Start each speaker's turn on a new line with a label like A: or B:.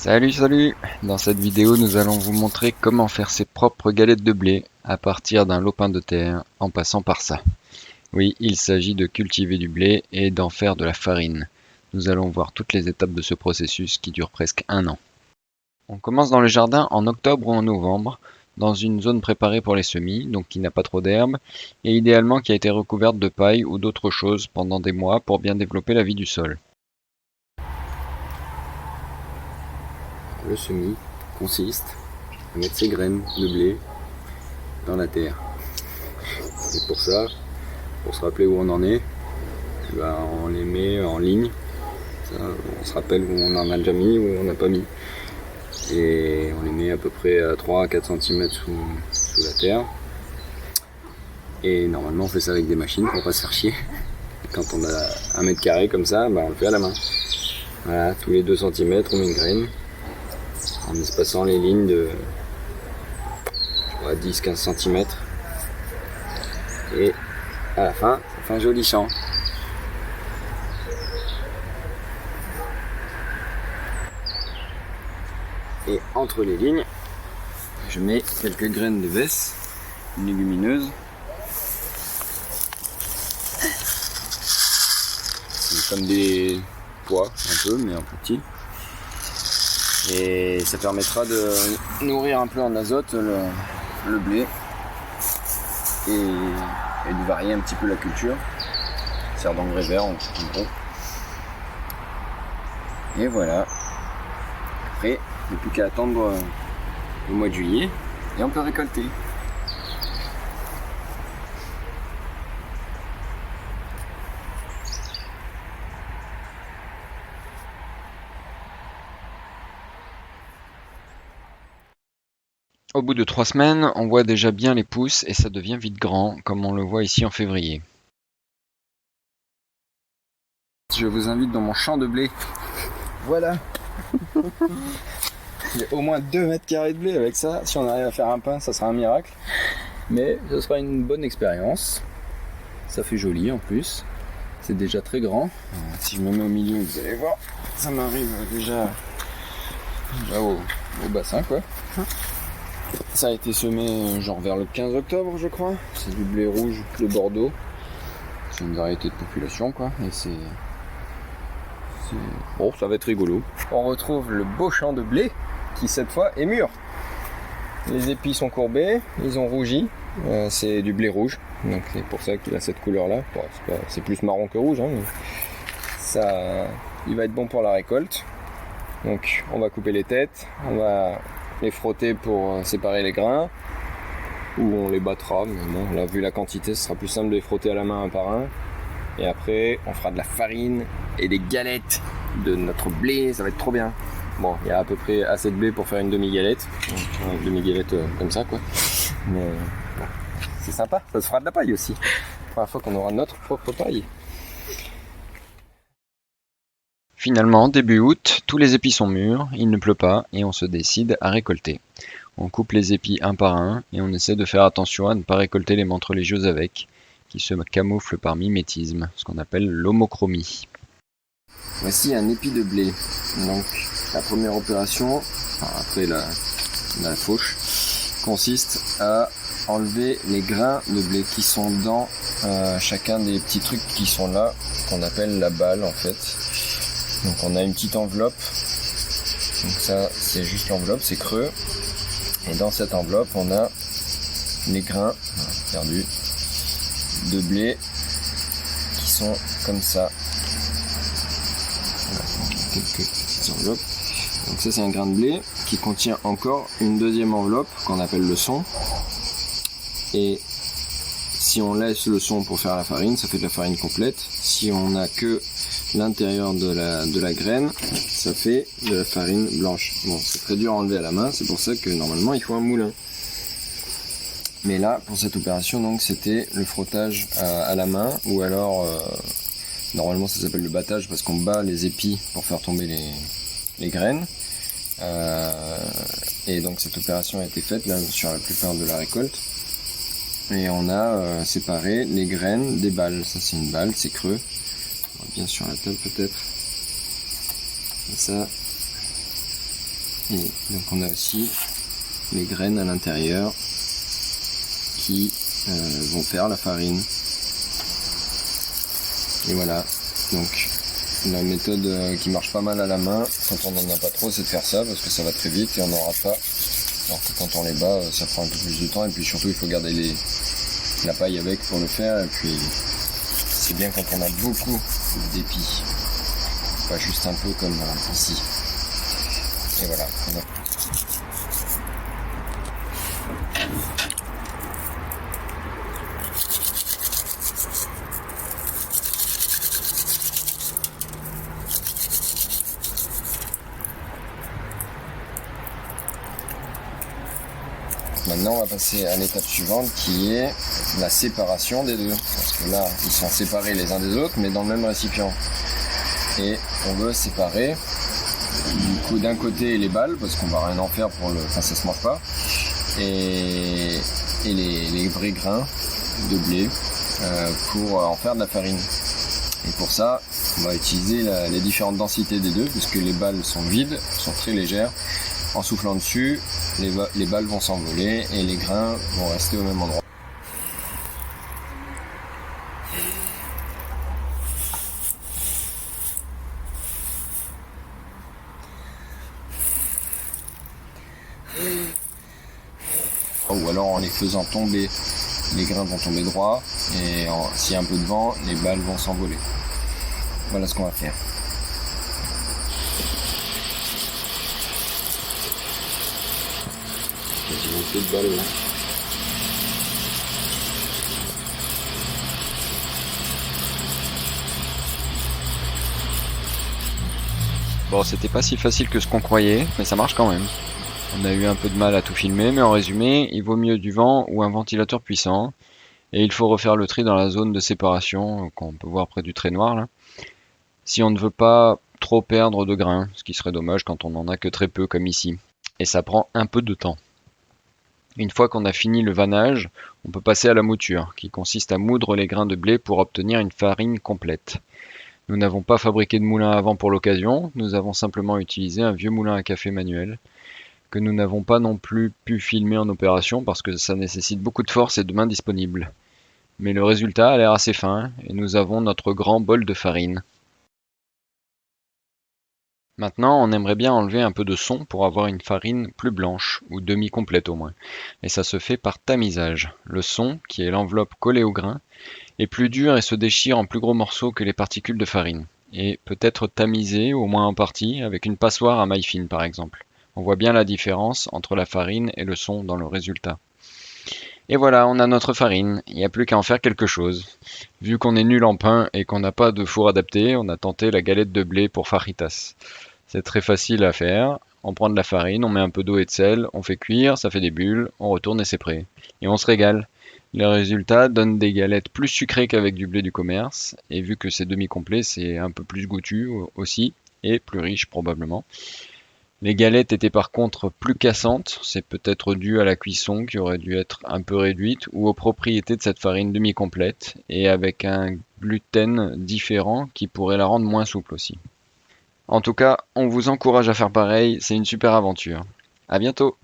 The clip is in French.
A: Salut! Dans cette vidéo, nous allons vous montrer comment faire ses propres galettes de blé à partir d'un lopin de terre en passant par ça. Oui, il s'agit de cultiver du blé et d'en faire de la farine. Nous allons voir toutes les étapes de ce processus qui dure presque un an. On commence dans le jardin en octobre ou en novembre, dans une zone préparée pour les semis, donc qui n'a pas trop d'herbe, et idéalement qui a été recouverte de paille ou d'autres choses pendant des mois pour bien développer la vie du sol.
B: Le semis consiste à mettre ses graines de blé dans la terre. Et pour ça, pour se rappeler où on en est, on les met en ligne. Ça, on se rappelle où on en a déjà mis, où on n'a pas mis. Et on les met à peu près à 3 à 4 cm sous la terre. Et normalement on fait ça avec des machines pour pas se faire chier. Quand on a 1 mètre carré comme ça, on le fait à la main. Voilà, tous les 2 cm on met une graine. En espaçant les lignes de 10-15 cm. Et à la fin, ça fait un joli champ. Et entre les lignes, je mets quelques graines de vesse, une légumineuse. C'est comme des pois, un peu, mais un peu petit. Et ça permettra de nourrir un peu en azote le blé et de varier un petit peu la culture. Ça sert d'engrais vert en gros. Et voilà. Après, il n'y a plus qu'à attendre le mois de juillet et on peut récolter.
A: Au bout de 3 semaines, on voit déjà bien les pousses et ça devient vite grand, comme on le voit ici en février.
B: Je vous invite dans mon champ de blé. Voilà. Il y a au moins 2 mètres carrés de blé avec ça. Si on arrive à faire un pain, ça sera un miracle. Mais ce sera une bonne expérience. Ça fait joli en plus. C'est déjà très grand. Si je me mets au milieu, vous allez voir, ça m'arrive déjà au bassin quoi. Ça a été semé genre vers le 15 octobre je crois. C'est du blé rouge de Bordeaux. C'est une variété de population quoi. Et bon, ça va être rigolo. On retrouve le beau champ de blé qui cette fois est mûr. Les épis sont courbés, ils ont rougi. C'est du blé rouge, donc c'est pour ça qu'il a cette couleur là. Bon, c'est plus marron que rouge, mais ça, il va être bon pour la récolte. Donc on va couper les têtes, on va les frotter pour séparer les grains, ou on les battra, mais bon, là vu la quantité, ce sera plus simple de les frotter à la main un par un. Et après, on fera de la farine et des galettes de notre blé, ça va être trop bien. Bon, il y a à peu près assez de blé pour faire une demi-galette. Une demi-galette comme ça, quoi. Mais bon, c'est sympa, ça se fera de la paille aussi. La première fois qu'on aura notre propre paille.
A: Finalement, début août, tous les épis sont mûrs, il ne pleut pas et on se décide à récolter. On coupe les épis un par un et on essaie de faire attention à ne pas récolter les menthes religieuses avec, qui se camouflent par mimétisme, ce qu'on appelle l'homochromie.
B: Voici un épi de blé. Donc la première opération, après la fauche, consiste à enlever les grains de blé qui sont dans chacun des petits trucs qui sont là, qu'on appelle la balle en fait. Donc on a une petite enveloppe. Donc ça c'est juste l'enveloppe, c'est creux. Et dans cette enveloppe on a les grains perdus de blé qui sont comme ça. Quelques petites enveloppes. Donc ça c'est un grain de blé qui contient encore une deuxième enveloppe qu'on appelle le son. Et si on laisse le son pour faire la farine, ça fait de la farine complète. Si on n'a que l'intérieur de la graine, ça fait de la farine blanche. Bon, c'est très dur à enlever à la main, c'est pour ça que normalement il faut un moulin. Mais là, pour cette opération, donc c'était le frottage à la main, ou alors normalement ça s'appelle le battage parce qu'on bat les épis pour faire tomber les graines. Et donc cette opération a été faite là sur la plupart de la récolte. Et on a séparé les graines des balles. Ça c'est une balle, c'est creux. Bien sur la table peut-être. Et ça, Et donc on a aussi les graines à l'intérieur qui vont faire la farine. Et voilà, donc la méthode qui marche pas mal à la main, quand on n'en a pas trop, c'est de faire ça, parce que ça va très vite et on n'en rate pas. Alors que quand on les bat, ça prend un peu plus de temps, et puis surtout il faut garder la paille avec pour le faire, et puis c'est bien quand on a beaucoup d'épis, pas juste un peu comme ici. Et voilà. Maintenant on va passer à l'étape suivante qui est la séparation des deux. Parce que là ils sont séparés les uns des autres mais dans le même récipient. Et on veut séparer du coup d'un côté les balles parce qu'on va rien en faire pour ça se mange pas. Et les vrais grains de blé pour en faire de la farine. Et pour ça on va utiliser les différentes densités des deux puisque les balles sont vides, sont très légères. En soufflant dessus, les balles vont s'envoler et les grains vont rester au même endroit. Ou alors en les faisant tomber, les grains vont tomber droit et s'il y a un peu de vent, les balles vont s'envoler. Voilà ce qu'on va faire. De balles, là.
A: Bon, c'était pas si facile que ce qu'on croyait, mais ça marche quand même. On a eu un peu de mal à tout filmer, mais en résumé, il vaut mieux du vent ou un ventilateur puissant. Et il faut refaire le tri dans la zone de séparation qu'on peut voir près du trait noir là. Si on ne veut pas trop perdre de grains, ce qui serait dommage quand on n'en a que très peu comme ici. Et ça prend un peu de temps. Une fois qu'on a fini le vannage, on peut passer à la mouture, qui consiste à moudre les grains de blé pour obtenir une farine complète. Nous n'avons pas fabriqué de moulin à vent pour l'occasion, nous avons simplement utilisé un vieux moulin à café manuel, que nous n'avons pas non plus pu filmer en opération parce que ça nécessite beaucoup de force et de mains disponibles. Mais le résultat a l'air assez fin, et nous avons notre grand bol de farine. Maintenant, on aimerait bien enlever un peu de son pour avoir une farine plus blanche, ou demi-complète au moins. Et ça se fait par tamisage. Le son, qui est l'enveloppe collée au grain, est plus dur et se déchire en plus gros morceaux que les particules de farine. Et peut être tamisé, au moins en partie, avec une passoire à maille fine par exemple. On voit bien la différence entre la farine et le son dans le résultat. Et voilà, on a notre farine, il n'y a plus qu'à en faire quelque chose. Vu qu'on est nul en pain et qu'on n'a pas de four adapté, on a tenté la galette de blé pour fajitas. C'est très facile à faire, on prend de la farine, on met un peu d'eau et de sel, on fait cuire, ça fait des bulles, on retourne et c'est prêt. Et on se régale. Le résultat donne des galettes plus sucrées qu'avec du blé du commerce, et vu que c'est demi-complet, c'est un peu plus goûtu aussi, et plus riche probablement. Les galettes étaient par contre plus cassantes, c'est peut-être dû à la cuisson qui aurait dû être un peu réduite ou aux propriétés de cette farine demi-complète et avec un gluten différent qui pourrait la rendre moins souple aussi. En tout cas, on vous encourage à faire pareil, c'est une super aventure. À bientôt!